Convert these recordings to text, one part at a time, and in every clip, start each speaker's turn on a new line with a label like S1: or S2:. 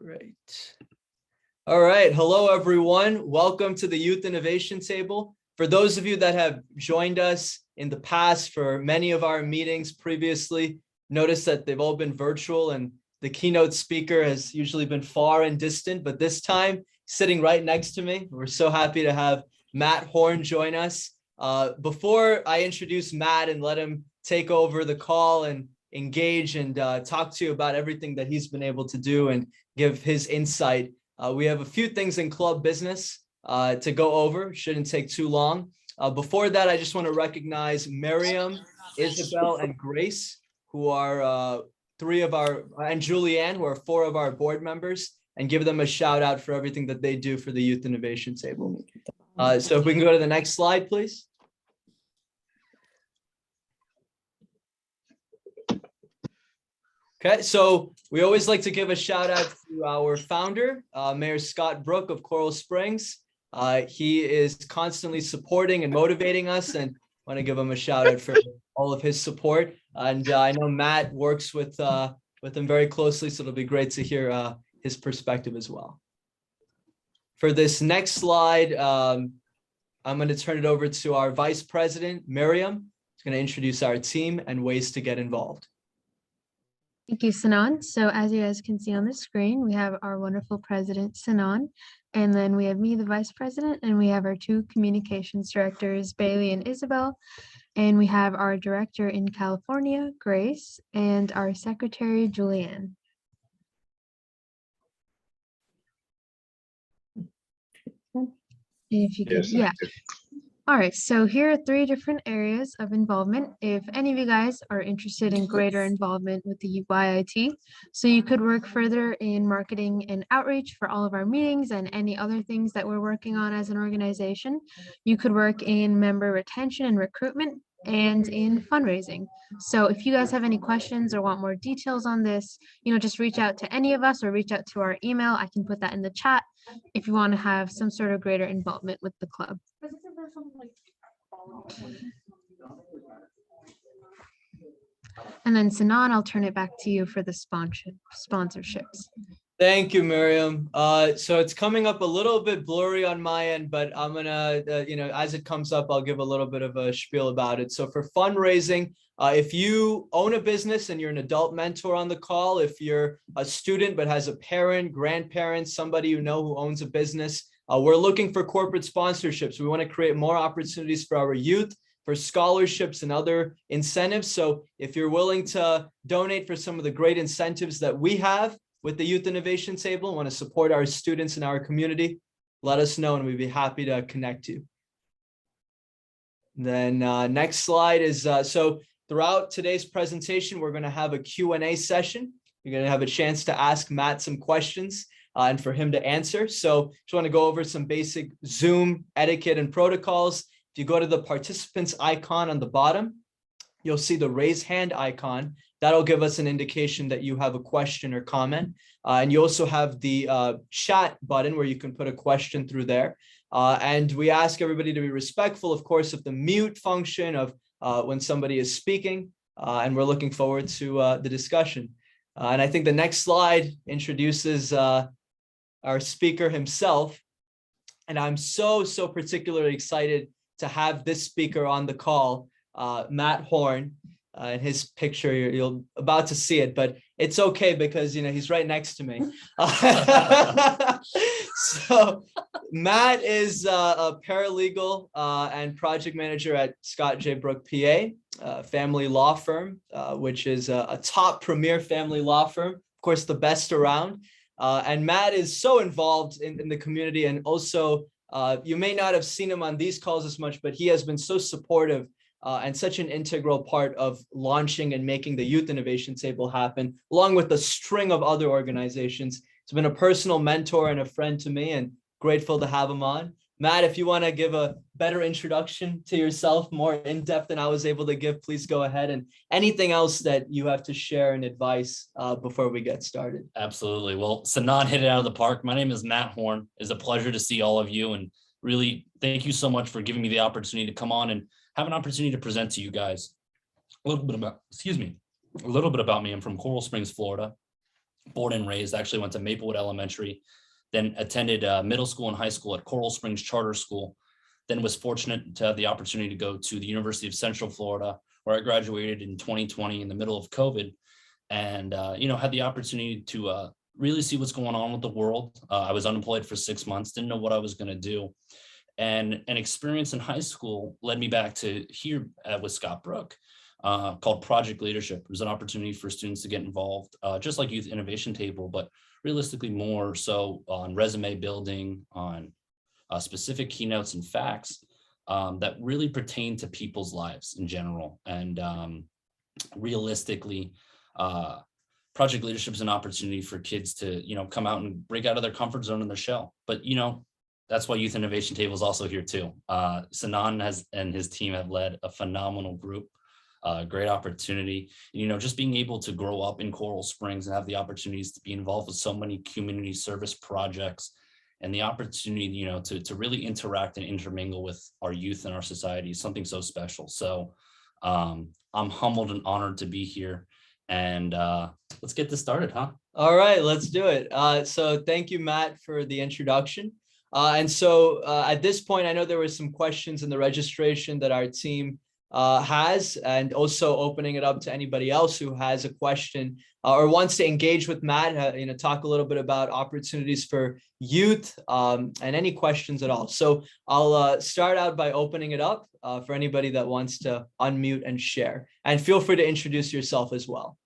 S1: Great. All right. Hello, everyone. Welcome to the Youth Innovation Table. For those of you that have joined us in the past for many of our meetings previously, notice that they've all been virtual and the keynote speaker has usually been far and distant, but this time sitting right next to me. We're so happy to have Matt Horn join us. Before I introduce Matt and let him take over the call and engage and talk to you about everything that he's been able to do and give his insight, we have a few things in club business to go over. Shouldn't take too long. Before that, I just want to recognize Miriam, Isabel, and Grace, who are three of our, and Julianne, who are four of our board members, and give them a shout out for everything that they do for the Youth Innovation Table. So if we can go to the next slide, please. Okay, so we always like to give a shout out to our founder, Mayor Scott Brook of Coral Springs. He is constantly supporting and motivating us, and I want to give him a shout out for all of his support. And I know Matt works with him very closely, so it'll be great to hear his perspective as well. For this next slide, I'm going to turn it over to our Vice President, Miriam, who's going to introduce our team and ways to get involved.
S2: Thank you, Sinan. So as you guys can see on the screen, we have our wonderful president, Sinan, and then we have me, the vice president, and we have our two communications directors, Bailey and Isabel, and we have our director in California, Grace, and our secretary, Julianne. If you could,
S3: Yes,
S2: yeah. All right, so here are three different areas of involvement. If any of you guys are interested in greater involvement with the YIT, so you could work further in marketing and outreach for all of our meetings and any other things that we're working on as an organization. You could work in member retention and recruitment and in fundraising. So if you guys have any questions or want more details on this, just reach out to any of us or reach out to our email. I can put that in the chat if you want to have some sort of greater involvement with the club. And then Sinan, I'll turn it back to you for the sponsorships.
S1: Thank you, Miriam. So it's coming up a little bit blurry on my end, but I'm gonna, as it comes up, I'll give a little bit of a spiel about it. So for fundraising, if you own a business and you're an adult mentor on the call, if you're a student but has a parent, grandparent, somebody you know who owns a business, we're looking for corporate sponsorships. We want to create more opportunities for our youth, for scholarships and other incentives. So if you're willing to donate for some of the great incentives that we have with the Youth Innovation Table, want to support our students in our community, let us know and we'd be happy to connect you. Then next slide is, so throughout today's presentation, we're going to have a Q&A session. You're going to have a chance to ask Matt some questions and for him to answer. So just want to go over some basic Zoom etiquette and protocols. If you go to the participants icon on the bottom, you'll see the raise hand icon. That'll give us an indication that you have a question or comment. And you also have the chat button where you can put a question through there. And we ask everybody to be respectful, of course, of the mute function of when somebody is speaking. And we're looking forward to the discussion. And I think the next slide introduces our speaker himself. And I'm so particularly excited to have this speaker on the call, Matt Horn. In his picture, you're about to see it, but it's okay because he's right next to me. So Matt is a paralegal and project manager at Scott J. Brook, PA, family law firm, which is a top premier family law firm, of course, the best around. And Matt is so involved in the community, and also you may not have seen him on these calls as much, but he has been so supportive and such an integral part of launching and making the Youth Innovation Table happen, along with a string of other organizations. He's been a personal mentor and a friend to me, and grateful to have him on. Matt, if you want to give a better introduction to yourself, more in-depth than I was able to give, please go ahead. And anything else that you have to share and advice before we get started.
S4: Absolutely. Well, Sinan hit it out of the park. My name is Matt Horn. It's a pleasure to see all of you. And really, thank you so much for giving me the opportunity to come on and have an opportunity to present to you guys a little bit about me. I'm from Coral Springs, Florida. born and raised, actually went to Maplewood Elementary, then attended middle school and high school at Coral Springs Charter School, then was fortunate to have the opportunity to go to the University of Central Florida, where I graduated in 2020 in the middle of COVID, and had the opportunity to really see what's going on with the world. I was unemployed for 6 months, didn't know what I was going to do. And an experience in high school led me back to here with Scott Brook, called Project Leadership. It was an opportunity for students to get involved, just like Youth Innovation Table, but realistically more so on resume building, on specific keynotes and facts that really pertain to people's lives in general. And realistically, Project Leadership is an opportunity for kids to, come out and break out of their comfort zone and their shell. But, that's why Youth Innovation Table is also here too. Sanan and his team have led a phenomenal group, great opportunity. Just being able to grow up in Coral Springs and have the opportunities to be involved with so many community service projects, and the opportunity, to really interact and intermingle with our youth and our society is something so special. So I'm humbled and honored to be here. And let's get this started, huh?
S1: All right, let's do it. So thank you, Matt, for the introduction. And so at this point, I know there were some questions in the registration that our team has, and also opening it up to anybody else who has a question or wants to engage with Matt, talk a little bit about opportunities for youth and any questions at all. So I'll start out by opening it up for anybody that wants to unmute and share, and feel free to introduce yourself as well.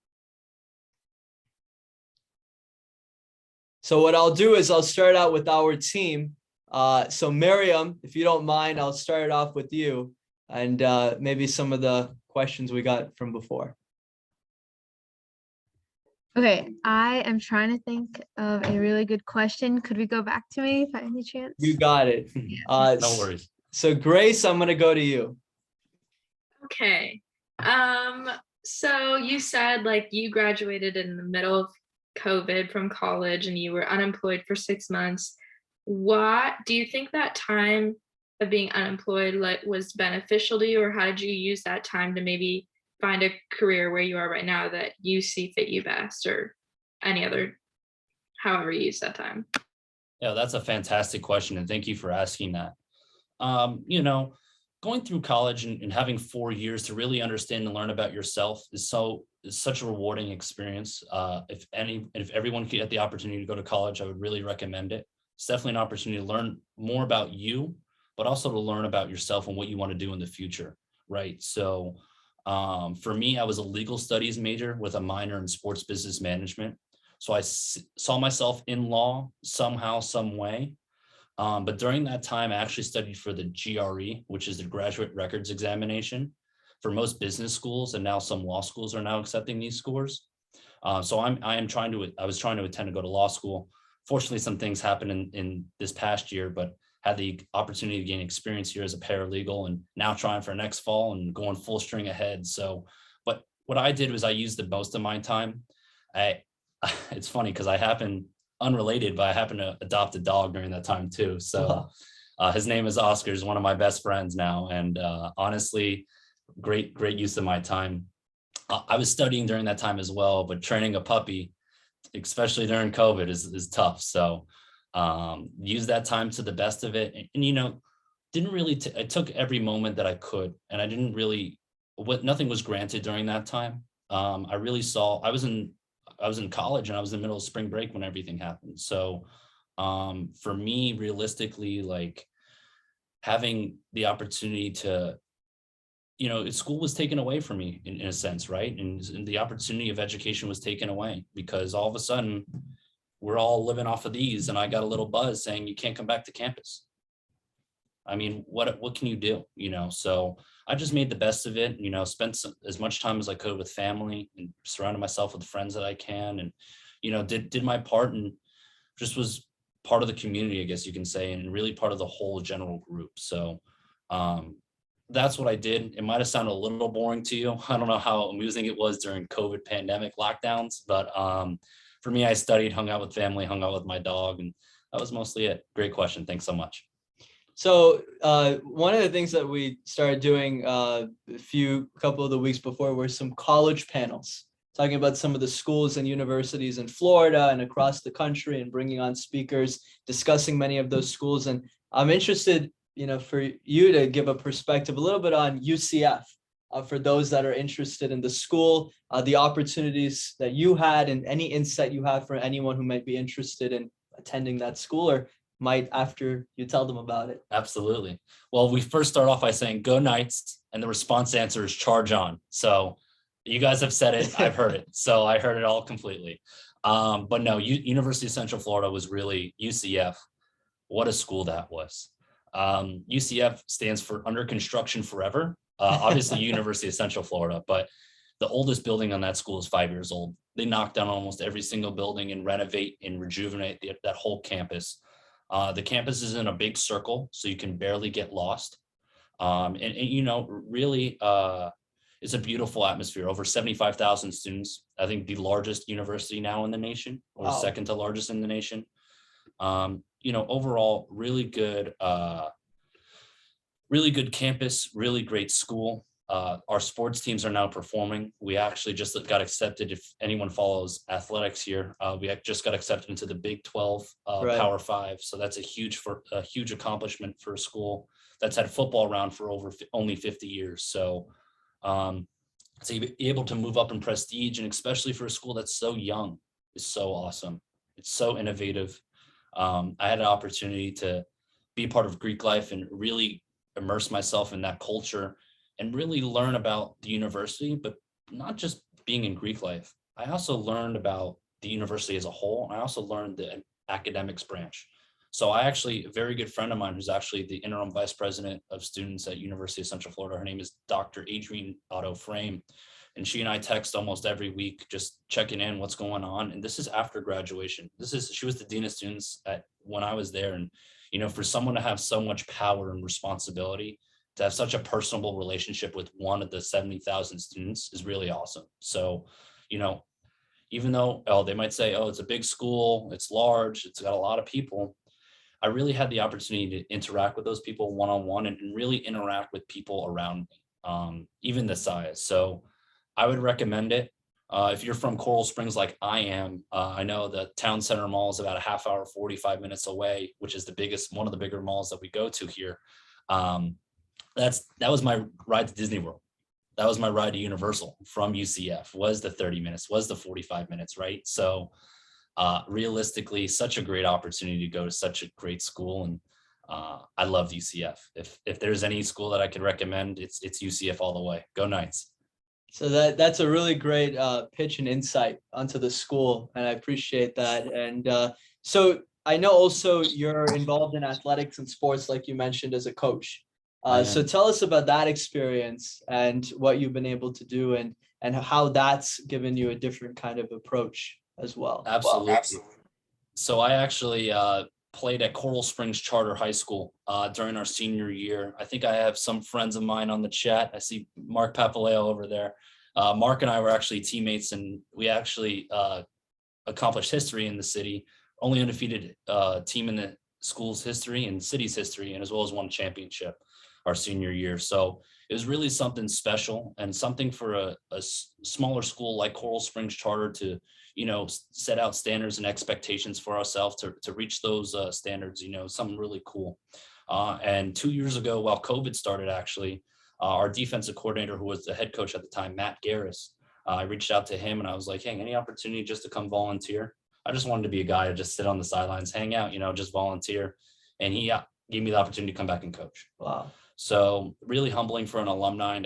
S1: So what I'll do is I'll start out with our team. So Miriam, if you don't mind, I'll start it off with you and maybe some of the questions we got from before.
S2: Okay, I am trying to think of a really good question. Could we go back to me by any chance?
S1: You got it.
S4: No worries.
S1: So Grace, I'm going to go to you.
S3: Okay. So you said you graduated in the middle of COVID from college and you were unemployed for 6 months. What do you think that time of being unemployed was beneficial to you, or how did you use that time to maybe find a career where you are right now that you see fit you best, or any other, however you use that time?
S4: Yeah, that's a fantastic question, and thank you for asking that. Going through college and having 4 years to really understand and learn about yourself is such a rewarding experience. If everyone could get the opportunity to go to college, I would really recommend it. It's definitely an opportunity to learn more about you, but also to learn about yourself and what you want to do in the future, right? So for me, I was a legal studies major with a minor in sports business management. So I saw myself in law somehow, some way. But during that time, I actually studied for the GRE, which is the Graduate Records Examination for most business schools, and now some law schools are now accepting these scores. So I was trying to attend to go to law school. Fortunately, some things happened in this past year, but had the opportunity to gain experience here as a paralegal, and now trying for next fall and going full string ahead. So, but what I did was I used the most of my time. It's funny because unrelated, but I happened to adopt a dog during that time too. So his name is Oscar, is one of my best friends now. And honestly, great use of my time. I was studying during that time as well, but training a puppy, especially during COVID, is tough. So use that time to the best of it. And didn't really, I took every moment that I could, and I didn't really, nothing was granted during that time. I really saw, I was in college and I was in the middle of spring break when everything happened. So for me, realistically, having the opportunity to, school was taken away from me in a sense, right? And the opportunity of education was taken away because all of a sudden we're all living off of these, and I got a little buzz saying you can't come back to campus. I mean, what can you do? So I just made the best of it, spent as much time as I could with family and surrounded myself with friends that I can, and, did my part and just was part of the community, I guess you can say, and really part of the whole general group. So that's what I did. It might've sounded a little boring to you. I don't know how amusing it was during COVID pandemic lockdowns, but for me, I studied, hung out with family, hung out with my dog, and that was mostly it. Great question. Thanks so much.
S1: So one of the things that we started doing a couple of the weeks before were some college panels. talking about some of the schools and universities in Florida and across the country, and bringing on speakers discussing many of those schools. And I'm interested, for you to give a perspective a little bit on UCF, for those that are interested in the school, the opportunities that you had, and any insight you have for anyone who might be interested in attending that school, or might after you tell them about it.
S4: Absolutely. Well, we first start off by saying go Knights, and the response answer is charge on. So you guys have said it, I've heard it. So I heard it all completely. But no, University of Central Florida was really UCF. What a school that was. UCF stands for Under Construction Forever. Obviously University of Central Florida, but the oldest building on that school is 5 years old. They knock down almost every single building and renovate and rejuvenate that whole campus. The campus is in a big circle, so you can barely get lost. Really, it's a beautiful atmosphere. Over 75,000 students. I think the largest university now in the nation, or
S1: Wow.
S4: second to largest in the nation. Overall, really good campus, really great school. Our sports teams are now performing. We actually just got accepted. If anyone follows athletics here, we just got accepted into the Big 12
S1: Right.
S4: Power 5. So that's a huge accomplishment for a school that's had football around for only 50 years. So to be able to move up in prestige, and especially for a school that's so young, is so awesome. It's so innovative. I had an opportunity to be part of Greek life and really immerse myself in that culture and really learn about the university, but not just being in Greek life. I also learned about the university as a whole. I also learned the academics branch. So a very good friend of mine who's actually the interim vice president of students at University of Central Florida, her name is Dr. Adrienne Otto Frame. And she and I text almost every week, just checking in what's going on. And this is after graduation. She was the dean of students when I was there. And, for someone to have so much power and responsibility, to have such a personable relationship with one of the 70,000 students is really awesome. So, even though, they might say, it's a big school, it's large, it's got a lot of people. I really had the opportunity to interact with those people one-on-one and really interact with people around me, even the size. So I would recommend it. If you're from Coral Springs like I am, I know the Town Center Mall is about a half hour, 45 minutes away, which is one of the bigger malls that we go to here. That was my ride to Disney World. That was my ride to Universal from UCF, was the 30 minutes, was the 45 minutes, right? So realistically, such a great opportunity to go to such a great school. And I love UCF. If there's any school that I could recommend, it's UCF all the way. Go Knights.
S1: So that's a really great pitch and insight onto the school, and I appreciate that. And so I know also you're involved in athletics and sports, like you mentioned, as a coach. So tell us about that experience and what you've been able to do, and how that's given you a different kind of approach as well.
S4: Absolutely. So I actually played at Coral Springs Charter High School during our senior year. I think I have some friends of mine on the chat. I see Mark Papaleo over there. Mark and I were actually teammates, and we actually accomplished history in the city, only undefeated team in the school's history and city's history, and as well as won a championship our senior year. So it was really something special, and something for a smaller school like Coral Springs Charter to, set out standards and expectations for ourselves to reach those standards, something really cool. And 2 years ago, while COVID started, actually, our defensive coordinator, who was the head coach at the time, Matt Garris, I reached out to him and I was like, hey, any opportunity just to come volunteer? I just wanted to be a guy to just sit on the sidelines, hang out, just volunteer. And he gave me the opportunity to come back and coach.
S1: Wow.
S4: So really humbling for an alumni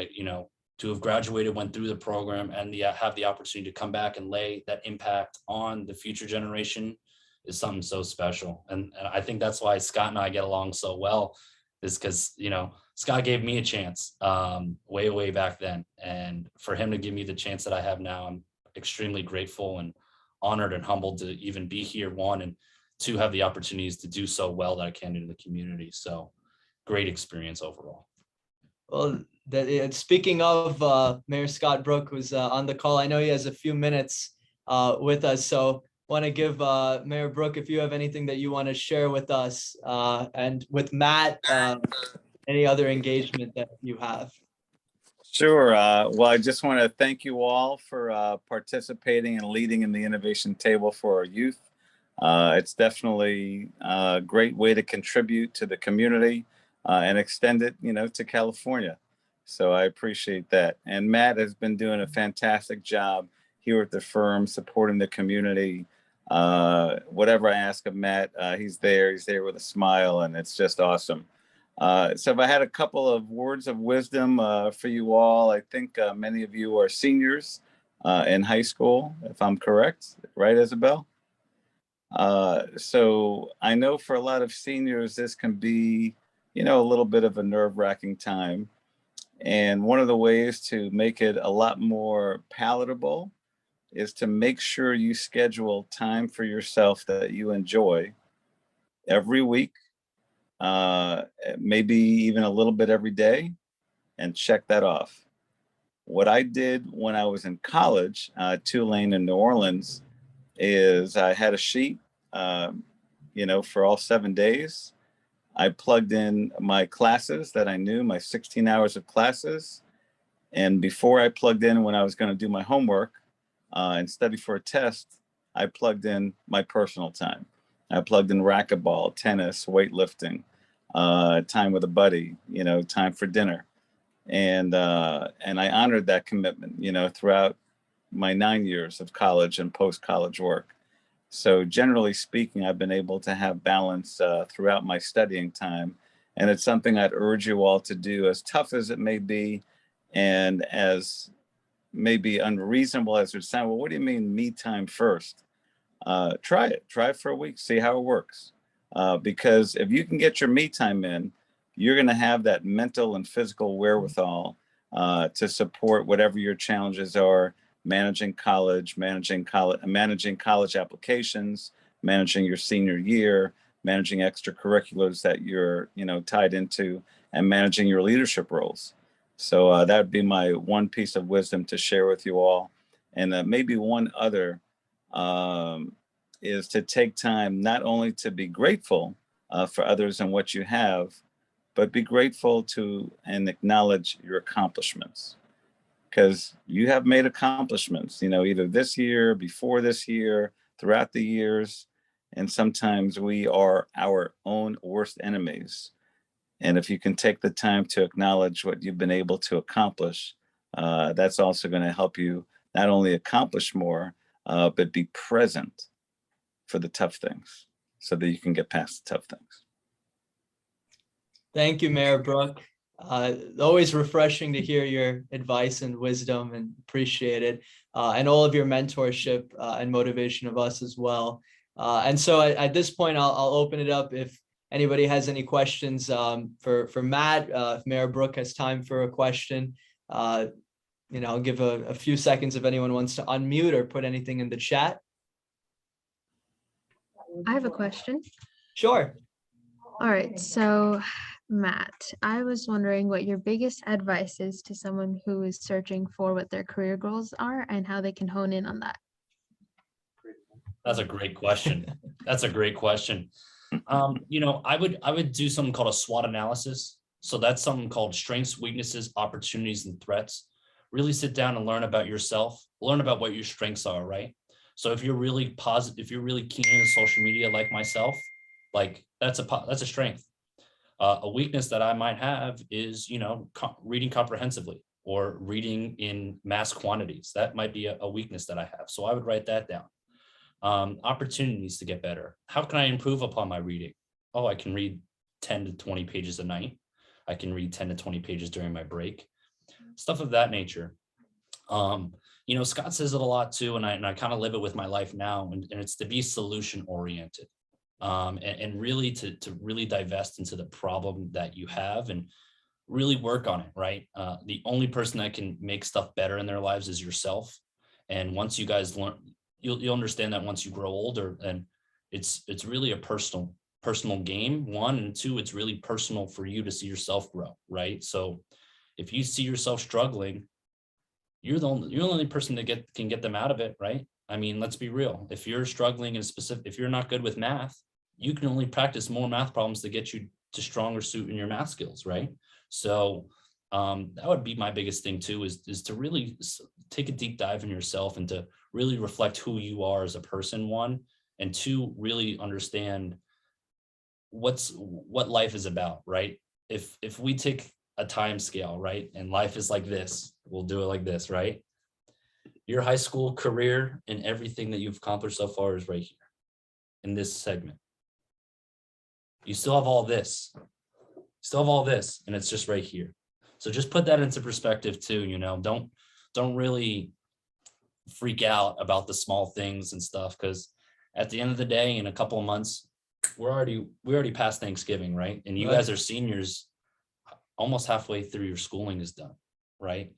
S4: to have graduated, went through the program, and have the opportunity to come back and lay that impact on the future generation is something so special. And I think that's why Scott and I get along so well, is because, Scott gave me a chance way back then. And for him to give me the chance that I have now, I'm extremely grateful and honored and humbled to even be here, one, and two, have the opportunities to do so well that I can in the community. So great experience overall.
S1: Well, speaking of Mayor Scott Brook, who's on the call, I know he has a few minutes with us. So want to give Mayor Brook, if you have anything that you want to share with us, and with Matt, any other engagement that you have.
S5: Sure. Well, I just want to thank you all for participating and leading in the innovation table for our youth. It's definitely a great way to contribute to the community and extend it, to California. So I appreciate that. And Matt has been doing a fantastic job here at the firm, supporting the community. Whatever I ask of Matt, he's there. He's there with a smile, and it's just awesome. So if I had a couple of words of wisdom for you all, I think many of you are seniors in high school, if I'm correct, right, Isabel? So I know for a lot of seniors, this can be, a little bit of a nerve-wracking time. And one of the ways to make it a lot more palatable is to make sure you schedule time for yourself that you enjoy every week, maybe even a little bit every day, and check that off. What I did when I was in college, Tulane in New Orleans, is I had a sheet, for all 7 days. I plugged in my classes that I knew, my 16 hours of classes. And before I plugged in when I was going to do my homework and study for a test, I plugged in my personal time. I plugged in racquetball, tennis, weightlifting, time with a buddy, time for dinner. And I honored that commitment, throughout my 9 years of college and post-college work. So generally speaking, I've been able to have balance throughout my studying time. And it's something I'd urge you all to do, as tough as it may be, and as maybe unreasonable as it sounds. Well, what do you mean me time first? Try it for a week, see how it works. Because if you can get your me time in, you're going to have that mental and physical wherewithal to support whatever your challenges are, managing college applications, managing your senior year, managing extracurriculars that you're, tied into, and managing your leadership roles. So that would be my one piece of wisdom to share with you all. And maybe one other is to take time not only to be grateful for others and what you have, but be grateful to and acknowledge your accomplishments. Because you have made accomplishments, either this year, before this year, throughout the years. And sometimes we are our own worst enemies. And if you can take the time to acknowledge what you've been able to accomplish, that's also going to help you not only accomplish more, but be present for the tough things so that you can get past the tough things.
S1: Thank you, Mayor Brook. Always refreshing to hear your advice and wisdom, and appreciate it. And all of your mentorship and motivation of us as well. And so at this point, I'll open it up if anybody has any questions for Matt. If Mayor Brook has time for a question, I'll give a few seconds if anyone wants to unmute or put anything in the chat.
S2: I have a question.
S1: Sure.
S2: All right, so Matt, I was wondering what your biggest advice is to someone who is searching for what their career goals are and how they can hone in on that.
S4: That's a great question. I would do something called a SWOT analysis. So that's something called strengths, weaknesses, opportunities, and threats. Really sit down and learn about yourself, learn about what your strengths are, right? So if you're really positive, if you're really keen into social media like myself, that's a strength. A weakness that I might have is, reading comprehensively or reading in mass quantities. That might be a weakness that I have. So I would write that down. Opportunities to get better. How can I improve upon my reading? Oh, I can read 10 to 20 pages a night. I can read 10 to 20 pages during my break. Stuff of that nature. Scott says it a lot too, and I kind of live it with my life now, and it's to be solution oriented. And really to really divest into the problem that you have and really work on it, right? The only person that can make stuff better in their lives is yourself. And once you guys learn, you'll understand that once you grow older, and it's really a personal game, one, and two, it's really personal for you to see yourself grow, right? So if you see yourself struggling, you're the only person that can get them out of it, right? I mean, let's be real. If you're struggling if you're not good with math, you can only practice more math problems to get you to stronger suit in your math skills, right? So That would be my biggest thing too, is to really take a deep dive in yourself and to really reflect who you are as a person, one, and two, really understand what life is about, right? If we take a time scale, right, and life is like this, we'll do it like this, right? Your high school career and everything that you've accomplished so far is right here in this segment. You still have all this, and it's just right here. So just put that into perspective too, you know, don't really freak out about the small things and stuff, because at the end of the day, in a couple of months, we already passed Thanksgiving, right? And you
S1: Right.
S4: guys are seniors, almost halfway through your schooling is done, right?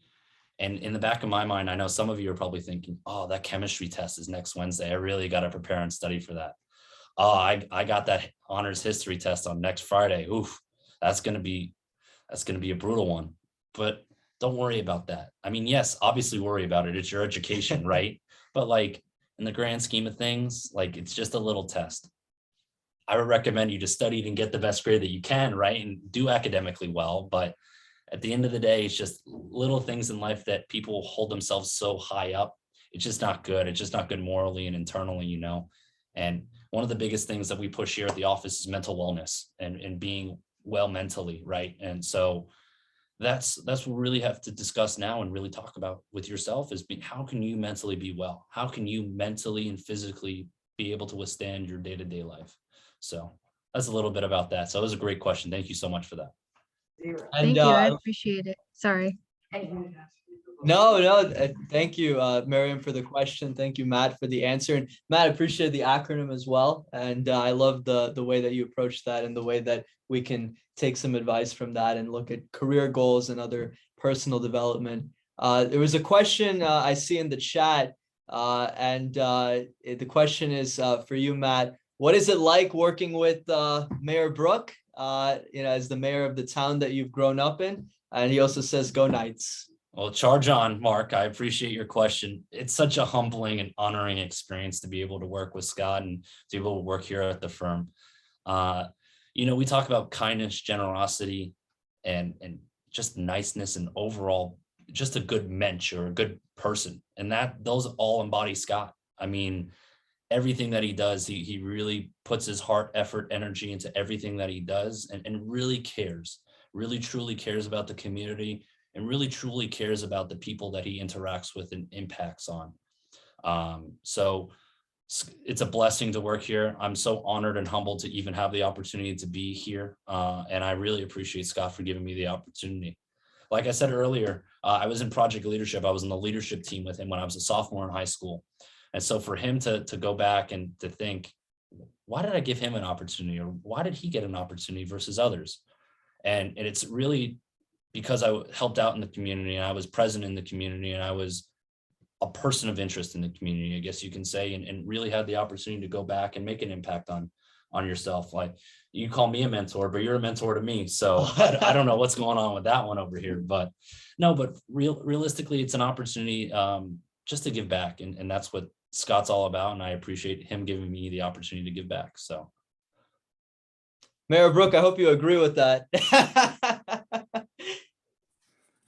S4: And in the back of my mind, I know some of you are probably thinking, oh, that chemistry test is next Wednesday. I really got to prepare and study for that. Oh, I got that honors history test on next Friday. Oof, that's gonna be a brutal one. But don't worry about that. I mean, yes, obviously worry about it. It's your education, right? But like in the grand scheme of things, like it's just a little test. I would recommend you to study and get the best grade that you can, right? And do academically well. But at the end of the day, it's just little things in life that people hold themselves so high up. It's just not good. It's just not good morally and internally, you know. And one of the biggest things that we push here at the office is mental wellness and being well mentally, right? And so that's what we really have to discuss now and really talk about with yourself is how can you mentally be well? How can you mentally and physically be able to withstand your day-to-day life? So that's a little bit about that. So it was a great question. Thank you so much for that.
S1: And
S2: Thank you. I appreciate it. Sorry.
S1: no, thank you, Miriam, for the question. Thank you, Matt, for the answer. And Matt, I appreciate the acronym as well. And I love the way that you approach that and the way that we can take some advice from that and look at career goals and other personal development. There was a question I see in the chat, and the question is for you, Matt. What is it like working with Mayor Brook, as the mayor of the town that you've grown up in? And he also says, "Go Knights."
S4: Well, charge on, Mark. I appreciate your question. It's such a humbling and honoring experience to be able to work with Scott and to be able to work here at the firm. We talk about kindness, generosity, and just niceness and overall just a good mensch or a good person. And those all embody Scott. I mean, everything that he does, he really puts his heart, effort, energy into everything that he does and really cares, really truly cares about the community and really truly cares about the people that he interacts with and impacts on. So it's a blessing to work here. I'm so honored and humbled to even have the opportunity to be here. And I really appreciate Scott for giving me the opportunity. Like I said earlier, I was in project leadership. I was in the leadership team with him when I was a sophomore in high school. And so for him to go back and to think, why did I give him an opportunity, or why did he get an opportunity versus others? And it's really because I helped out in the community and I was present in the community and I was a person of interest in the community, I guess you can say, and really had the opportunity to go back and make an impact on yourself. Like you call me a mentor, but you're a mentor to me. So I don't know what's going on with that one over here, but no, but realistically, it's an opportunity just to give back. And that's what Scott's all about. And I appreciate him giving me the opportunity to give back. So.
S1: Mayor Brook, I hope you agree with that.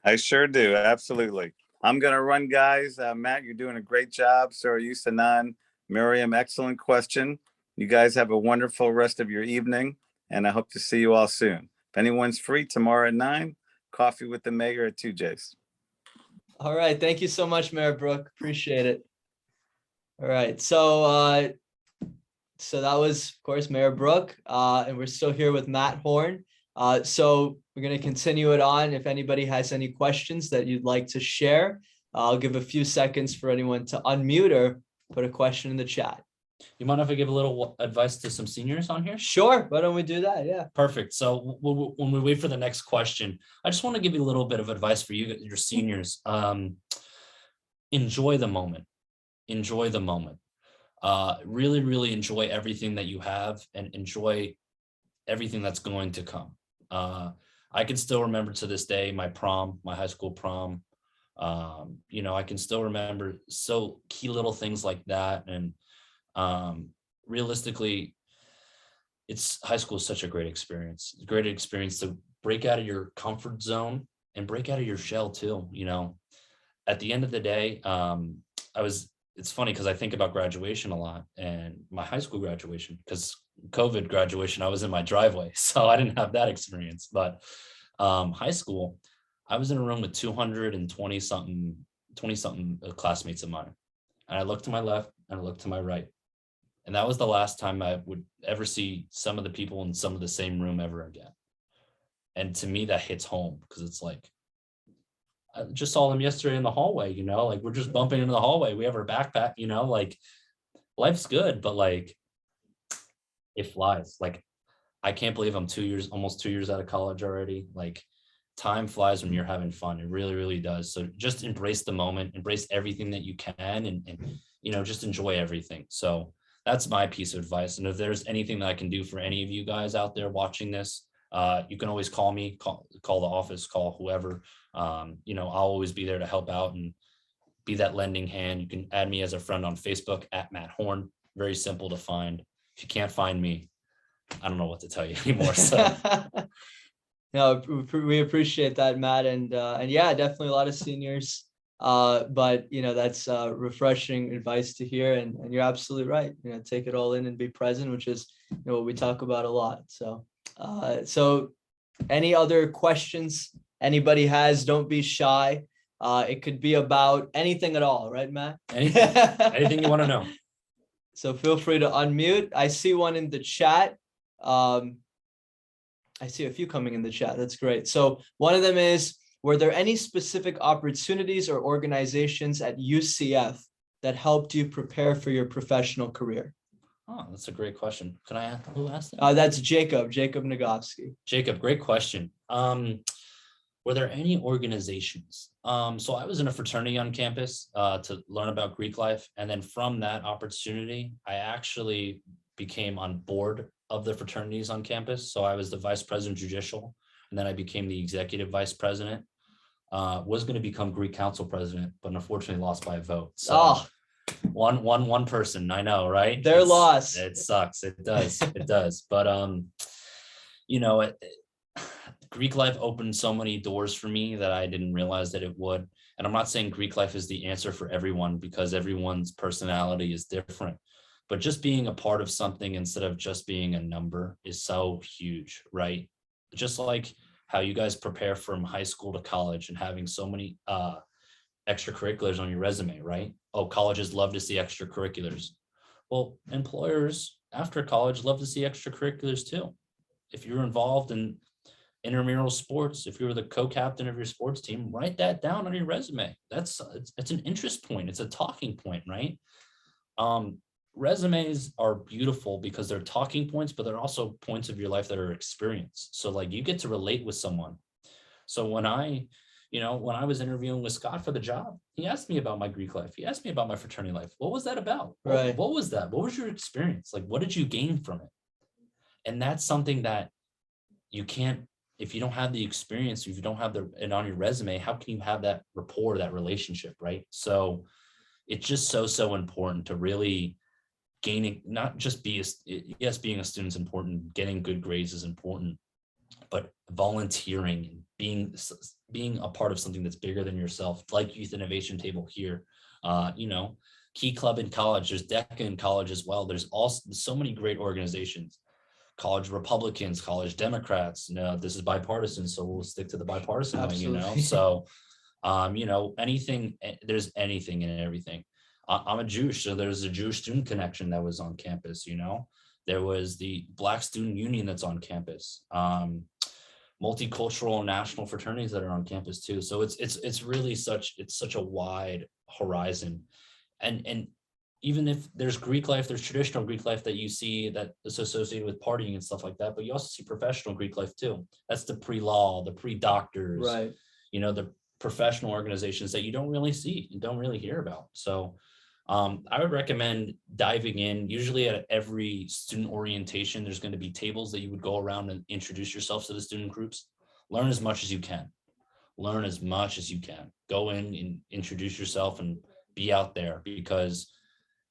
S5: I sure do. Absolutely. I'm going to run, guys. Matt, you're doing a great job. So are you, Sanan. Miriam, excellent question. You guys have a wonderful rest of your evening, and I hope to see you all soon. If anyone's free tomorrow at 9, coffee with the mayor at 2J's.
S1: All right. Thank you so much, Mayor Brook. Appreciate it. All right. So that was, of course, Mayor Brook, and we're still here with Matt Horn. So we're going to continue it on. If anybody has any questions that you'd like to share, I'll give a few seconds for anyone to unmute or put a question in the chat.
S4: You mind if I give a little advice to some seniors on here?
S1: Sure. Why don't we do that? Yeah.
S4: Perfect. So when we wait for the next question, I just want to give you a little bit of advice for you, your seniors. Enjoy the moment. Enjoy the moment. Really, really enjoy everything that you have and enjoy everything that's going to come. I can still remember to this day my prom, my high school prom. I can still remember so key little things like that. And realistically, high school is such a great experience to break out of your comfort zone and break out of your shell too. At the end of the day, it's funny because I think about graduation a lot, and my high school graduation, because COVID graduation, I was in my driveway, so I didn't have that experience. But high school, I was in a room with 220 something classmates of mine. And I looked to my left and I looked to my right. And that was the last time I would ever see some of the people in some of the same room ever again. And to me, that hits home, because it's like, I just saw them yesterday in the hallway, like we're just bumping into the hallway. We have our backpack, like life's good, but like it flies. Like, I can't believe I'm almost 2 years out of college already. Like, time flies when you're having fun. It really, really does. So just embrace the moment, embrace everything that you can, and just enjoy everything. So that's my piece of advice. And if there's anything that I can do for any of you guys out there watching this, you can always call me, call the office, call whoever. I'll always be there to help out and be that lending hand. You can add me as a friend on Facebook at Matt Horn. Very simple to find. If you can't find me, I don't know what to tell you anymore. So
S1: No, we appreciate that, Matt, and yeah, definitely a lot of seniors. But that's refreshing advice to hear, and you're absolutely right. Take it all in and be present, which is what we talk about a lot. So, any other questions anybody has? Don't be shy. It could be about anything at all, right, Matt?
S4: Anything you want to know.
S1: So feel free to unmute. I see one in the chat. I see a few coming in the chat. That's great. So one of them is, were there any specific opportunities or organizations at UCF that helped you prepare for your professional career?
S4: Oh, that's a great question. Can I ask who asked that?
S1: That's Jacob Nagofsky.
S4: Jacob, great question. Were there any organizations? So I was in a fraternity on campus to learn about Greek life. And then from that opportunity, I actually became on board of the fraternities on campus. So I was the vice president judicial, and then I became the executive vice president. Was going to become Greek council president, but unfortunately lost by a vote. So one person, I know, right?
S1: Their loss.
S4: It sucks. It does. It does. But Greek life opened so many doors for me that I didn't realize that it would. And I'm not saying Greek life is the answer for everyone, because everyone's personality is different. But just being a part of something instead of just being a number is so huge, right? Just like how you guys prepare from high school to college and having so many extracurriculars on your resume, right? Oh, colleges love to see extracurriculars. Well, employers after college love to see extracurriculars too. If you're involved in intramural sports, if you're the co-captain of your sports team, write that down on your resume. It's an interest point. It's a talking point, right? Resumes are beautiful because they're talking points, but they're also points of your life that are experienced. So like you get to relate with someone. So when I was interviewing with Scott for the job, he asked me about my Greek life. He asked me about my fraternity life. What was that about?
S1: Right.
S4: What was that? What was your experience? Like, what did you gain from it? And that's something that you can't, if you don't have the experience, if you don't have it on your resume, how can you have that rapport, that relationship, right? So it's just so important to really gaining, not just being a student is important, getting good grades is important, but volunteering and being a part of something that's bigger than yourself, like Youth Innovation Table here, Key Club in college, there's DECA in college as well. There's also so many great organizations, college Republicans, college Democrats. This is bipartisan, so we'll stick to the bipartisan way, so, anything, there's anything and everything. I'm a Jewish, so there's a Jewish student connection that was on campus, there was the Black Student Union that's on campus, multicultural national fraternities that are on campus too. So it's really such a wide horizon. And even if there's Greek life, there's traditional Greek life that you see that is associated with partying and stuff like that, but you also see professional Greek life too. That's the pre-law, the pre-doctors,
S1: right?
S4: The professional organizations that you don't really see and don't really hear about. So I would recommend diving in. Usually at every student orientation, there's going to be tables that you would go around and introduce yourself to the student groups. Learn as much as you can. Go in and introduce yourself and be out there, because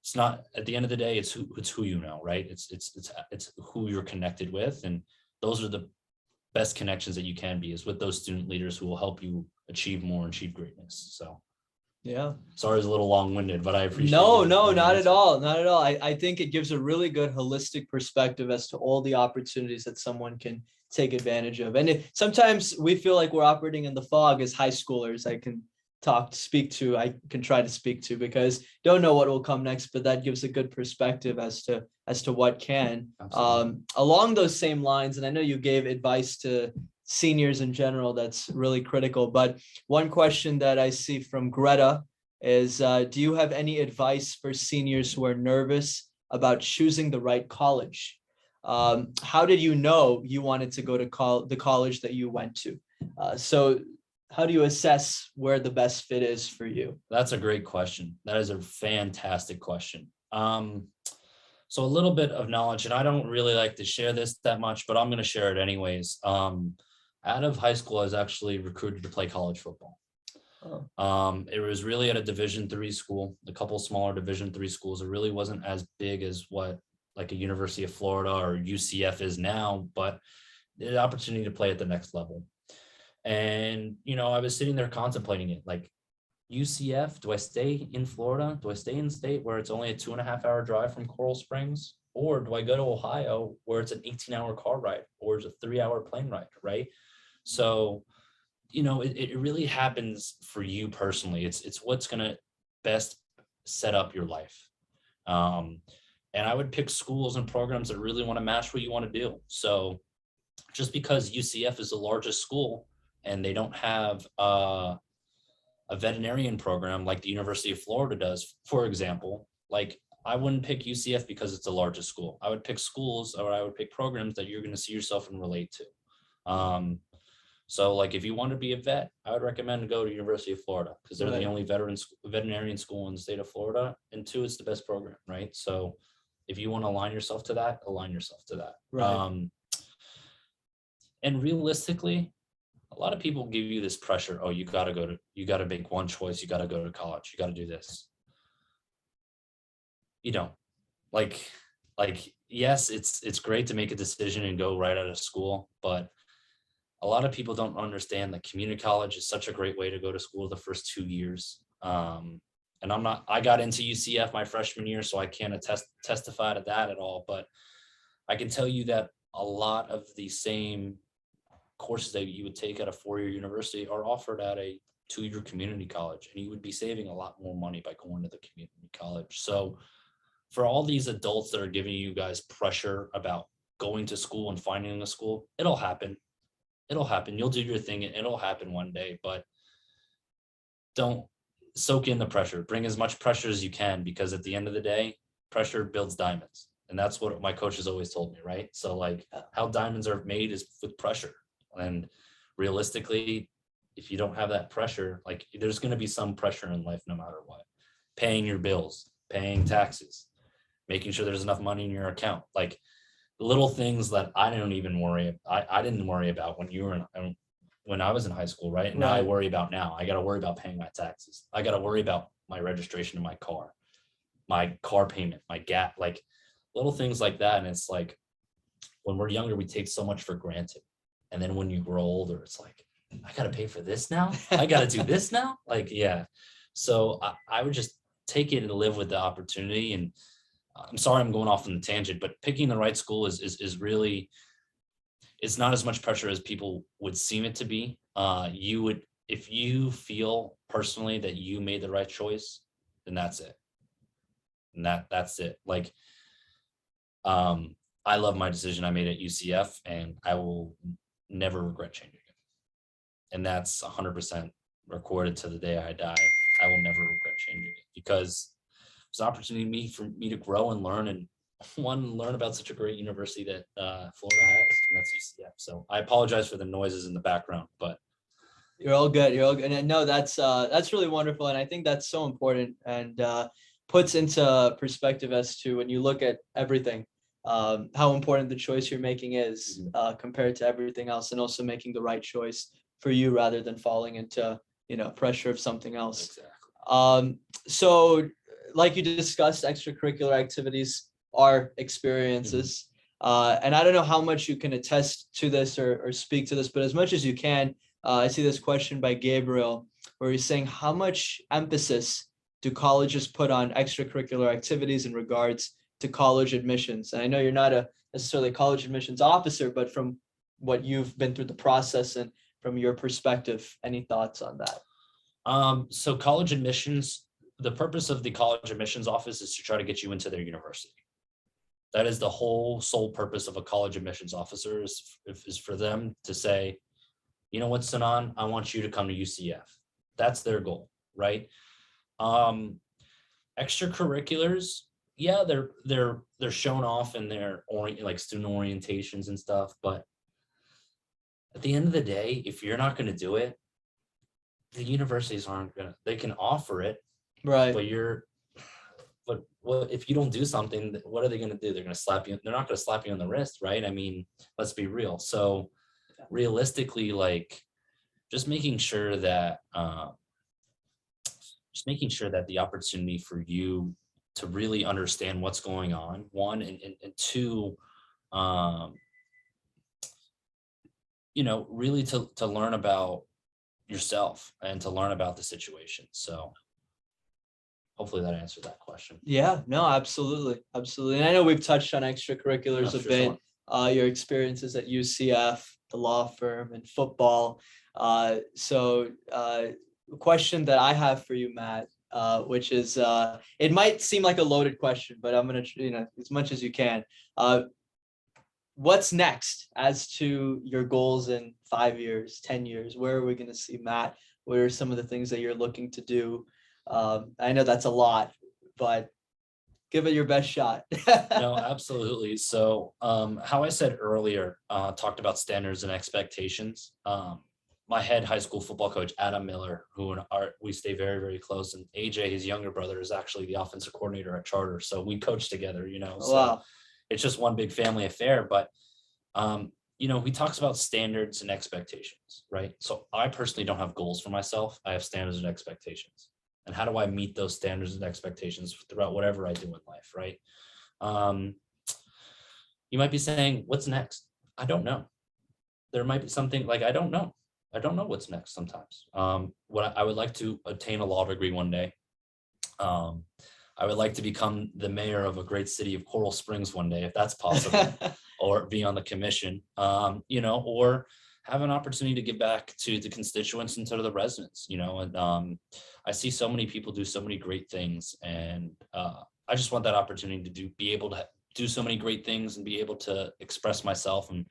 S4: it's not, at the end of the day, it's who you know, right? It's who you're connected with. And those are the best connections that you can be is with those student leaders who will help you achieve more and achieve greatness. So
S1: Yeah.
S4: sorry, it's a little long-winded, but I appreciate
S1: No,
S4: you
S1: no,
S4: giving me an
S1: not at
S4: answer.
S1: all. Not at all. I think it gives a really good holistic perspective as to all the opportunities that someone can take advantage of. And sometimes we feel like we're operating in the fog as high schoolers. I can I can try to speak to, because don't know what will come next, but that gives a good perspective as to what can.
S4: Absolutely.
S1: Along those same lines, and I know you gave advice to seniors in general, that's really critical. But one question that I see from Greta is, do you have any advice for seniors who are nervous about choosing the right college? How did you know you wanted to go to the college that you went to? So how do you assess where the best fit is for you?
S4: That's a great question. That is a fantastic question. So a little bit of knowledge, and I don't really like to share this that much, but I'm going to share it anyways. Out of high school, I was actually recruited to play college football. It was really at a Division III school, a couple smaller Division III schools. It really wasn't as big as what like a University of Florida or UCF is now, but the opportunity to play at the next level. And, I was sitting there contemplating it, like, UCF, do I stay in Florida? Do I stay in state where it's only a 2.5-hour drive from Coral Springs? Or do I go to Ohio where it's an 18-hour car ride or it's a 3-hour plane ride, right? So, it really happens for you personally. It's what's going to best set up your life. And I would pick schools and programs that really want to match what you want to do. So just because UCF is the largest school and they don't have a veterinarian program like the University of Florida does, for example, like I wouldn't pick UCF because it's the largest school. I would pick schools, or I would pick programs that you're going to see yourself and relate to. So like if you want to be a vet, I would recommend to go to University of Florida because they're
S1: Right.
S4: the only veterinarian school in the state of Florida. And 2, it's the best program, right? So if you want to align yourself to that, align yourself to that.
S1: Right.
S4: And realistically, a lot of people give you this pressure. Oh, you got to make one choice. You got to go to college. You got to do this. You don't like, yes, it's great to make a decision and go right out of school, but a lot of people don't understand that community college is such a great way to go to school the first 2 years. And I got into UCF my freshman year, so I can't testify to that at all. But I can tell you that a lot of the same courses that you would take at a 4-year university are offered at a 2-year community college, and you would be saving a lot more money by going to the community college. So for all these adults that are giving you guys pressure about going to school and finding a school, it'll happen. You'll do your thing and it'll happen one day, but don't soak in the pressure. Bring as much pressure as you can, because at the end of the day, pressure builds diamonds. And that's what my coach has always told me, right? So like how diamonds are made is with pressure. And realistically, if you don't have that pressure, like there's going to be some pressure in life no matter what. Paying your bills, paying taxes, making sure there's enough money in your account. Like little things that I don't even worry. I didn't worry about when I was in high school, right? And now I
S1: Right.
S4: worry about now. I got to worry about paying my taxes. I got to worry about my registration of my car payment, my gap, like little things like that. And it's like when we're younger, we take so much for granted. And then when you grow older, it's like, I got to pay for this now. I got to do this now. Like, yeah. So I would just take it and live with the opportunity. And I'm sorry, I'm going off on the tangent, but picking the right school is really, it's not as much pressure as people would seem it to be. If you feel personally that you made the right choice, then that's it. And that's it. Like, I love my decision I made at UCF, and I will never regret changing it. And that's 100% recorded to the day I die. I will never regret changing it, because it's an opportunity for me to grow and learn, and learn about such a great university that Florida has, and that's UCF. So I apologize for the noises in the background, but
S1: You're all good. You're all good. And no, that's really wonderful. And I think that's so important, and puts into perspective as to when you look at everything, how important the choice you're making is compared to everything else, and also making the right choice for you rather than falling into, pressure of something else.
S4: exactly.
S1: So like you discussed, extracurricular activities are experiences. And I don't know how much you can attest to this or speak to this, but as much as you can, I see this question by Gabriel where he's saying, how much emphasis do colleges put on extracurricular activities in regards to college admissions? And I know you're not a necessarily college admissions officer, but from what you've been through the process and from your perspective, any thoughts on that?
S4: So college admissions, the purpose of the college admissions office is to try to get you into their university. That is the whole sole purpose of a college admissions officer is for them to say, you know what, Sanan, I want you to come to UCF. That's their goal, right? Extracurriculars, yeah, they're shown off in their like student orientations and stuff, but at the end of the day, if you're not going to do it, the universities aren't gonna. They can offer it,
S1: Right.
S4: but what if you don't do something? What are they going to do? They're going to slap you. They're not going to slap you on the wrist, right? I mean, let's be real. So realistically, like just making sure that the opportunity for you to really understand what's going on, one, and two, really to learn about yourself and to learn about the situation. So hopefully that answered that question.
S1: Yeah, no, absolutely. Absolutely. And I know we've touched on extracurriculars a
S4: For
S1: bit,
S4: sure.
S1: your experiences at UCF, the law firm, and football. So a question that I have for you, Matt, which is, it might seem like a loaded question, but I'm going to, as much as you can. What's next as to your goals in 5 years, 10 years? Where are we going to see Matt? What are some of the things that you're looking to do? I know that's a lot, but give it your best shot.
S4: No, absolutely. So how I said earlier, talked about standards and expectations. My head high school football coach, Adam Miller, we stay very, very close. And AJ, his younger brother, is actually the offensive coordinator at Charter. So we coach together, so
S1: Wow.
S4: it's just one big family affair. But, he talks about standards and expectations, right? So I personally don't have goals for myself. I have standards and expectations. And how do I meet those standards and expectations throughout whatever I do in life, right? You might be saying, what's next? I don't know. There might be something like, I don't know. I don't know what's next sometimes. What I would like to obtain a law degree one day. I would like to become the mayor of a great city of Coral Springs one day, if that's possible, or be on the commission, or have an opportunity to give back to the constituents and to the residents, and I see so many people do so many great things, and I just want that opportunity to be able to do so many great things and be able to express myself and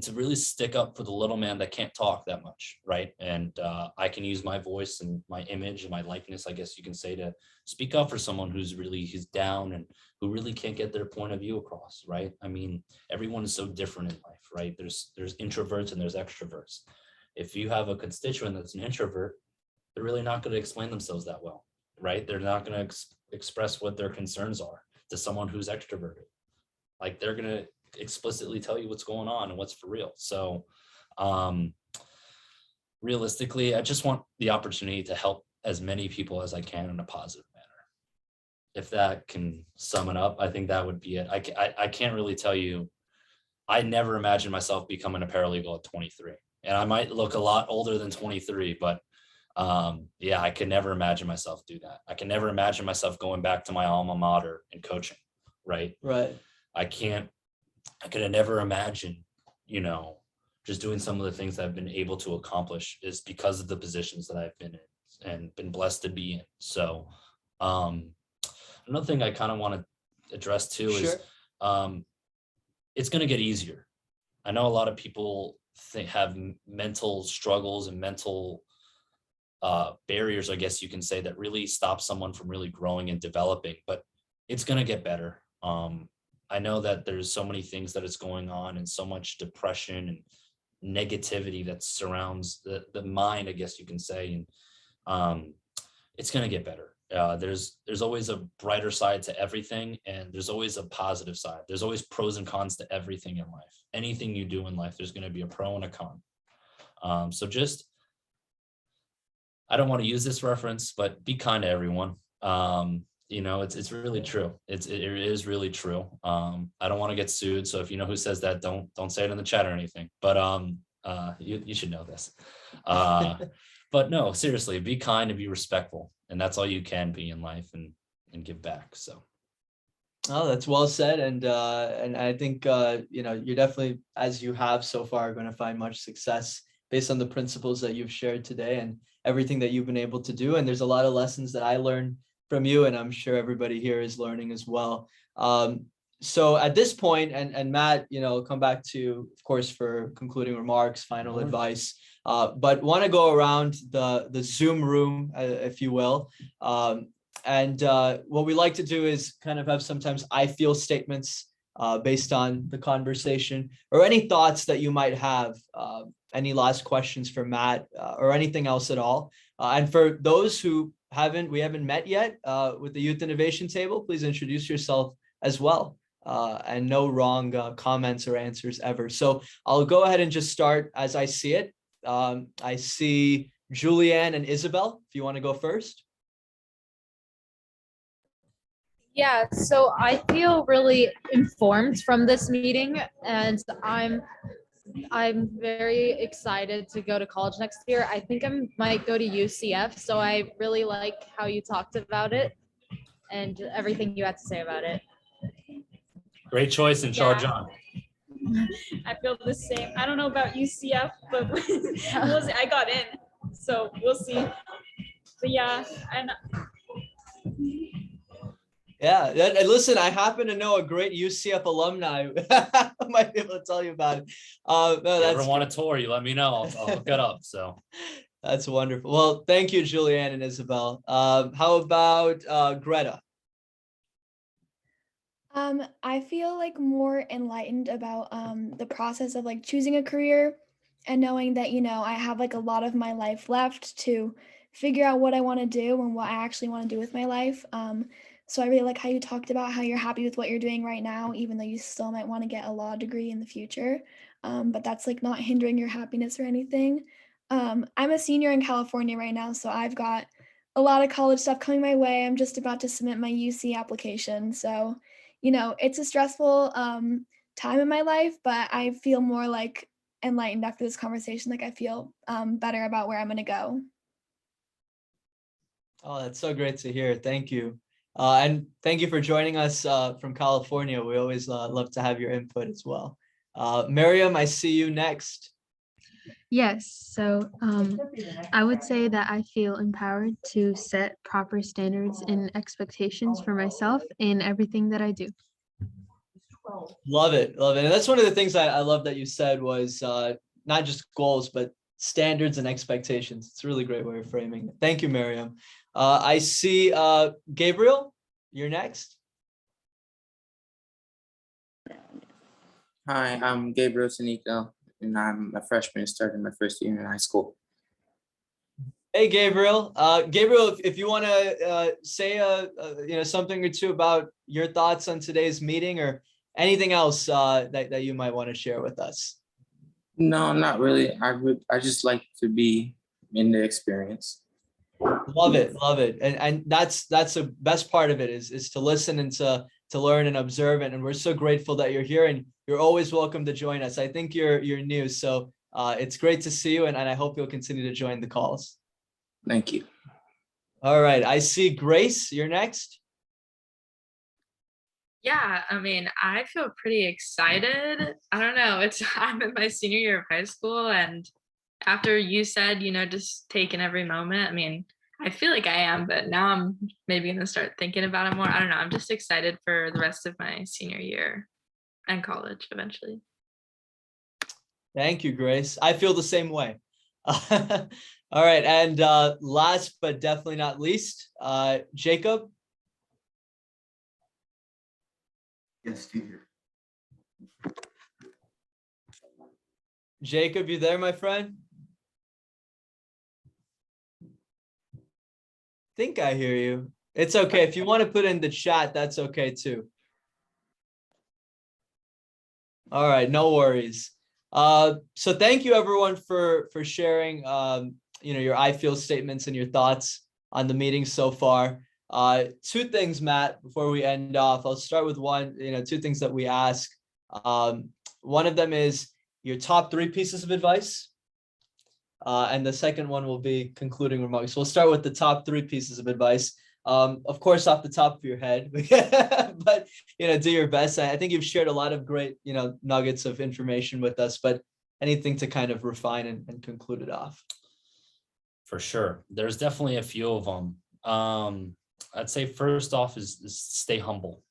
S4: to really stick up for the little man that can't talk that much, right? And I can use my voice and my image and my likeness, I guess you can say, to speak up for someone who's down and who really can't get their point of view across, right? I mean, everyone is so different in life, right? There's introverts and there's extroverts. If you have a constituent that's an introvert, they're really not going to explain themselves that well, right? They're not going to express what their concerns are to someone who's extroverted. Like, they're going to explicitly tell you what's going on and what's for real. So realistically, I just want the opportunity to help as many people as I can in a positive manner. If that can sum it up, I think that would be it. I can't really tell you. I never imagined myself becoming a paralegal at 23, and I might look a lot older than 23, but I could never imagine myself do that. I can never imagine myself going back to my alma mater and coaching, right?
S1: Right.
S4: I could have never imagined, just doing some of the things that I've been able to accomplish is because of the positions that I've been in and been blessed to be in. So another thing I kind of want to address too is it's going to get easier. I know a lot of people have mental struggles and mental barriers, I guess you can say, that really stop someone from really growing and developing, but it's going to get better. I know that there's so many things that is going on and so much depression and negativity that surrounds the mind, I guess you can say. And it's going to get better. There's always a brighter side to everything, and there's always a positive side. There's always pros and cons to everything in life. Anything you do in life, there's going to be a pro and a con. So just, I don't want to use this reference, but be kind to everyone. you know, it's really true. It is really true. I don't want to get sued, so if you know who says that, don't say it in the chat or anything. But you should know this. But no, seriously, be kind and be respectful, and that's all you can be in life, and give back. So.
S1: Oh, that's well said. And I think, you know, you're definitely, as you have so far, going to find much success based on the principles that you've shared today and everything that you've been able to do. And there's a lot of lessons that I learned from you, and I'm sure everybody here is learning as well. So at this point, and Matt, you know, come back to you, of course, for concluding remarks, final advice, but want to go around the Zoom room, if you will. And what we like to do is kind of have sometimes I feel statements based on the conversation, or any thoughts that you might have, any last questions for Matt, or anything else at all. And for those who we haven't met yet with the Youth Innovation Table, please introduce yourself as well. And no wrong comments or answers ever. So I'll go ahead and just start as I see it. I see Julianne and Isabel, if you want to go first.
S6: Yeah, so I feel really informed from this meeting, and I'm very excited to go to college next year. I think I might go to UCF, so I really like how you talked about it and everything you had to say about it.
S4: Great choice, and Char
S7: Yeah.
S4: John.
S7: I feel the same. I don't know about UCF, but we'll see. I got in, so we'll see. But yeah, and
S1: Yeah, and listen, I happen to know a great UCF alumni. I might be able to tell you about it. No,
S4: If you
S1: that's
S4: ever want a tour, you let me know. I'll look it up. So.
S1: that's wonderful. Well, thank you, Julianne and Isabel. How about Greta?
S8: I feel like more enlightened about the process of like choosing a career, and knowing that, you know, I have like a lot of my life left to figure out what I want to do and what I actually want to do with my life. So I really like how you talked about how you're happy with what you're doing right now, even though you still might want to get a law degree in the future. But that's like not hindering your happiness or anything. I'm a senior in California right now, so I've got a lot of college stuff coming my way. I'm just about to submit my UC application. So, you know, it's a stressful time in my life, but I feel more like enlightened after this conversation. Like I feel better about where I'm going to go.
S1: Oh, that's so great to hear. Thank you. And thank you for joining us from California. We always love to have your input as well. Miriam, I see you next.
S2: Yes, so I would say that I feel empowered to set proper standards and expectations for myself in everything that I do.
S1: Love it. Love it. And that's one of the things I love that you said was not just goals, but standards and expectations. It's a really great way of framing it. Thank you, Miriam. I see Gabriel, you're next.
S9: Hi, I'm Gabriel Sanico, and I'm a freshman starting my first year in high school.
S1: Hey, Gabriel. Gabriel, if you want to say you know, something or two about your thoughts on today's meeting, or anything else that you might want to share with us.
S9: No, not really. I just like to be in the experience.
S1: Love it, love it. And that's the best part of it is to listen and to learn and observe it. And we're so grateful that you're here, and you're always welcome to join us. I think you're new, so it's great to see you, and I hope you'll continue to join the calls.
S9: Thank you.
S1: All right, I see Grace, you're next.
S3: Yeah, I mean, I feel pretty excited. I don't know. I'm in my senior year of high school, and after you said, you know, just taking every moment, I mean, I feel like I am, but now I'm maybe gonna start thinking about it more. I don't know. I'm just excited for the rest of my senior year and college eventually.
S1: Thank you, Grace. I feel the same way. All right, and last but definitely not least, Jacob.
S10: Yes, dear.
S1: Jacob, you there, my friend? Think I hear you. It's okay. If you want to put in the chat, that's okay too. All right, no worries. So thank you everyone for sharing you know, your I feel statements and your thoughts on the meeting so far. Two things, Matt, before we end off. I'll start with one, two things that we ask. One of them is your top 3 pieces of advice. And the second one will be concluding remarks. We'll start with the top 3 pieces of advice. Of course, off the top of your head, but do your best. I think you've shared a lot of great, nuggets of information with us, but anything to kind of refine and conclude it off.
S4: For sure. There's definitely a few of them. I'd say first off is stay humble.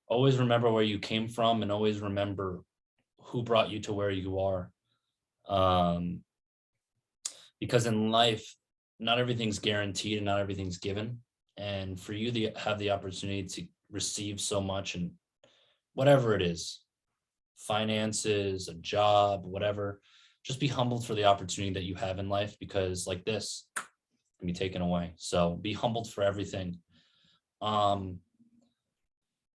S4: Always remember where you came from and always remember who brought you to where you are. Because in life, not everything's guaranteed and not everything's given. And for you to have the opportunity to receive so much and whatever it is, finances, a job, whatever, just be humbled for the opportunity that you have in life, because like this can be taken away. So be humbled for everything.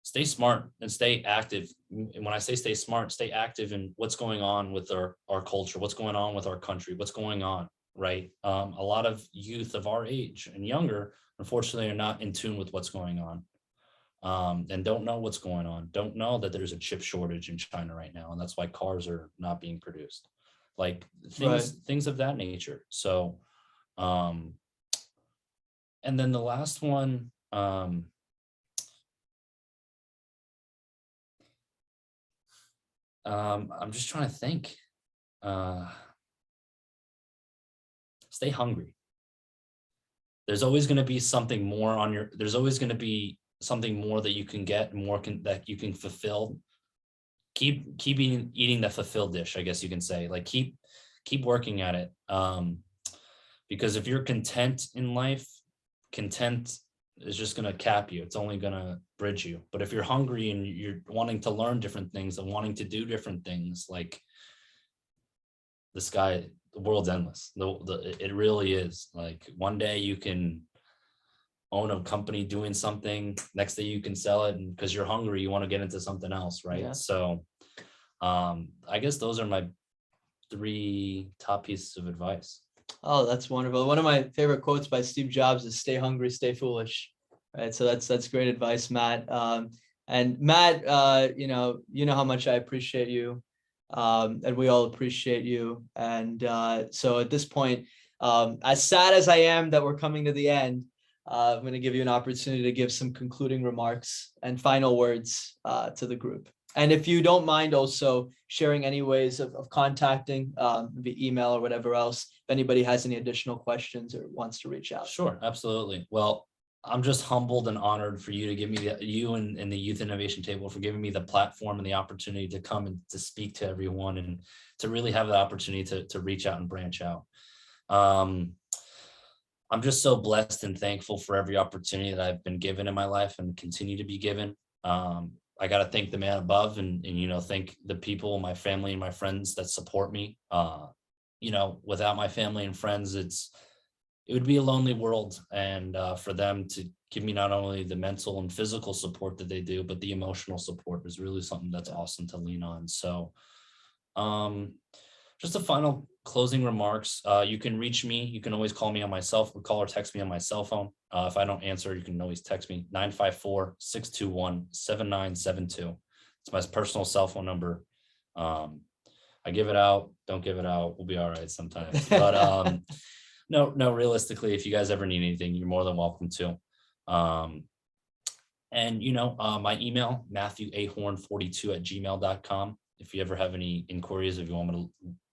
S4: Stay smart and stay active. And when I say stay smart, stay active in what's going on with our culture, what's going on with our country, what's going on, right? A lot of youth of our age and younger, unfortunately, are not in tune with what's going on. And don't know what's going on. Don't know that there's a chip shortage in China right now. And that's why cars are not being produced. Like things of that nature. So, and then the last one, I'm just trying to think. Stay hungry. There's always going to be something more there's always going to be something more that you can get, that you can fulfill. Keep eating the fulfilled dish, I guess you can say. Like keep working at it. Because if you're content in life, content is just going to cap you. It's only going to bridge you. But if you're hungry and you're wanting to learn different things and wanting to do different things, like the world's endless. It really is. Like one day you can own a company doing something, next day you can sell it, and because you're hungry, you want to get into something else, right? Yeah. So I guess those are my 3 top pieces of advice.
S1: Oh, that's wonderful. One of my favorite quotes by Steve Jobs is "Stay hungry, stay foolish." Right. So that's great advice, Matt. And Matt, you know how much I appreciate you, and we all appreciate you. And so at this point, as sad as I am that we're coming to the end, I'm going to give you an opportunity to give some concluding remarks and final words to the group. And if you don't mind also sharing any ways of contacting, maybe email or whatever else, if anybody has any additional questions or wants to reach out.
S4: Sure, absolutely. Well, I'm just humbled and honored for you to give me you and the Youth Innovation Table for giving me the platform and the opportunity to come and to speak to everyone and to really have the opportunity to reach out and branch out. I'm just so blessed and thankful for every opportunity that I've been given in my life and continue to be given. I got to thank the man above and thank the people, my family and my friends that support me. Without my family and friends, it would be a lonely world. And for them to give me not only the mental and physical support that they do, but the emotional support is really something that's awesome to lean on. So just a final closing remarks. You can reach me. You can always call me on my cell or text me on my cell phone. If I don't answer, you can always text me 954-621-7972. It's my personal cell phone number. I give it out. Don't give it out. We'll be all right sometimes. But no, realistically, if you guys ever need anything, you're more than welcome to. My email, matthewahorn42@gmail.com. If you ever have any inquiries, if you want me to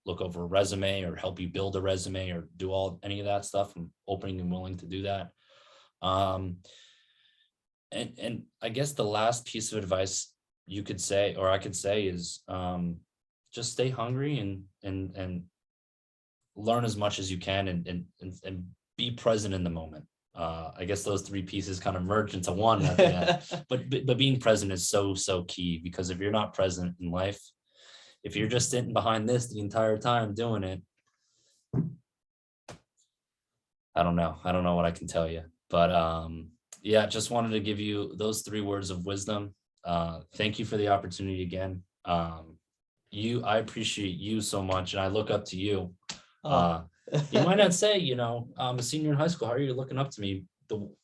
S4: look over a resume or help you build a resume or do any of that stuff, I'm open and willing to do that. And I guess the last piece of advice you could say, or I could say, is just stay hungry and learn as much as you can and be present in the moment. I guess those 3 pieces kind of merge into one at the end. But being present is so key, because if you're not present in life, if you're just sitting behind this the entire time doing it, I don't know what I can tell you. But just wanted to give you those 3 words of wisdom. Thank you for the opportunity again. I appreciate you so much, and I look up to you. You might not say, I'm a senior in high school, how are you looking up to me?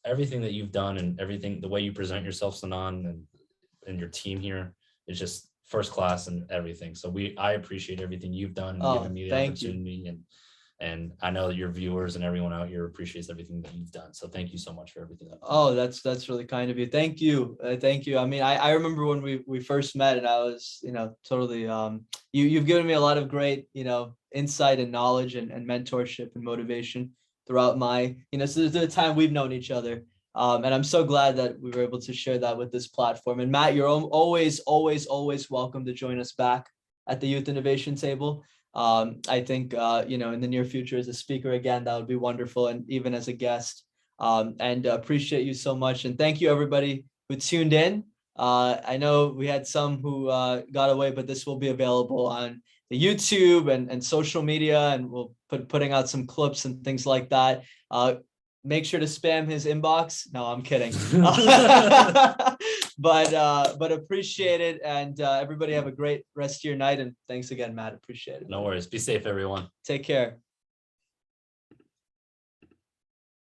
S4: everything that you've done and everything, the way you present yourself, Sanan, and your team here is just first class and everything. So I appreciate everything you've done and
S1: Oh,
S4: giving me the
S1: thank you.
S4: opportunity, and I know that your viewers and everyone out here appreciates everything that you've done. So thank you so much for everything.
S1: Oh, that's really kind of you. Thank you. Thank you. I mean, I remember when we first met, and I was, totally, you've given me a lot of great, insight and knowledge and mentorship and motivation throughout my, so the time we've known each other. And I'm so glad that we were able to share that with this platform. And Matt, you're always welcome to join us back at the Youth Innovation Table. I think, in the near future as a speaker again, that would be wonderful. And even as a guest, and appreciate you so much. And thank you everybody who tuned in. I know we had some who got away, but this will be available on the YouTube and social media, and we'll putting out some clips and things like that. Make sure to spam his inbox. No, I'm kidding. But appreciate it. And everybody have a great rest of your night. And thanks again, Matt. Appreciate it.
S4: No worries. Be safe, everyone.
S1: Take care.